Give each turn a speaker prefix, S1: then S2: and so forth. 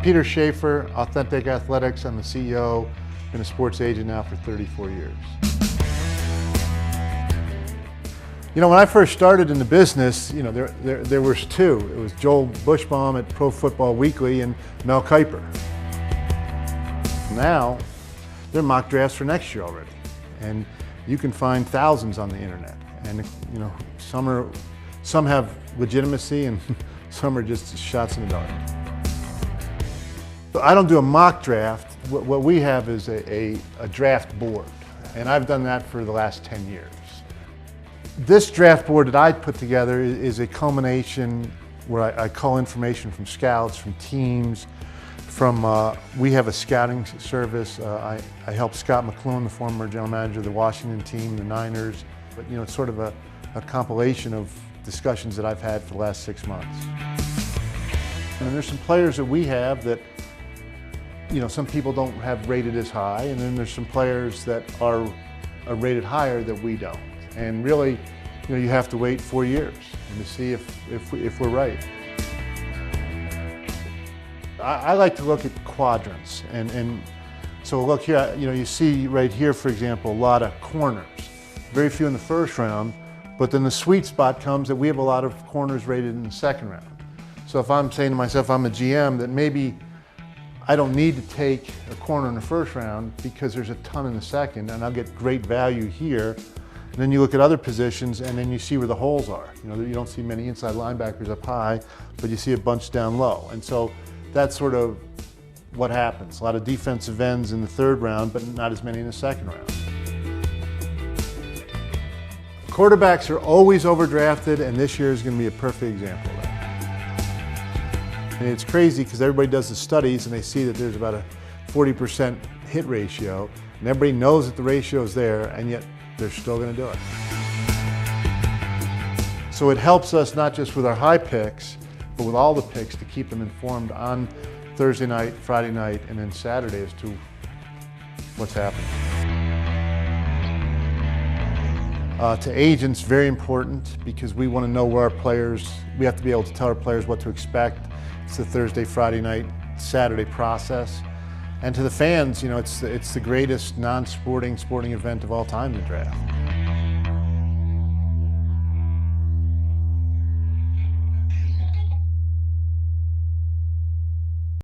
S1: Peter Schaffer, Authentic Athletics. I'm the CEO. Been a sports agent now for 34 years. You know, when I first started in the business, you know, there was two. It was Joel Bushbaum at Pro Football Weekly and Mel Kiper. Now, they're mock drafts for next year already. And you can find thousands on the internet. And you know, some have legitimacy and some are just shots in the dark. I don't do a mock draft. What we have is a draft board, and I've done that for the last 10 years. This draft board that I put together is a culmination where I call information from scouts, from teams, we have a scouting service. I helped Scott McCloughan, the former general manager of the Washington team, the Niners. But you know, it's sort of a compilation of discussions that I've had for the last 6 months. And there's some players that we have that, you know, some people don't have rated as high, and then there's some players that are rated higher that we don't. And really, you know, you have to wait 4 years to see if we're right. I like to look at quadrants, and so look here, you know, you see right here, for example, a lot of corners. Very few in the first round, but then the sweet spot comes that we have a lot of corners rated in the second round. So if I'm saying to myself, I'm a GM, that maybe I don't need to take a corner in the first round because there's a ton in the second, and I'll get great value here. And then you look at other positions, and then you see where the holes are. You know, you don't see many inside linebackers up high, but you see a bunch down low. And so that's sort of what happens. A lot of defensive ends in the third round, but not as many in the second round. Quarterbacks are always overdrafted, and this year is going to be a perfect example of that. And it's crazy because everybody does the studies and they see that there's about a 40% hit ratio, and everybody knows that the ratio is there, and yet they're still going to do it. So it helps us not just with our high picks, but with all the picks to keep them informed on Thursday night, Friday night, and then Saturday as to what's happening. To agents, very important because we want to know where our players, we have to be able to tell our players what to expect. It's the Thursday, Friday night, Saturday process. And to the fans, you know, it's the greatest non-sporting sporting event of all time, the draft.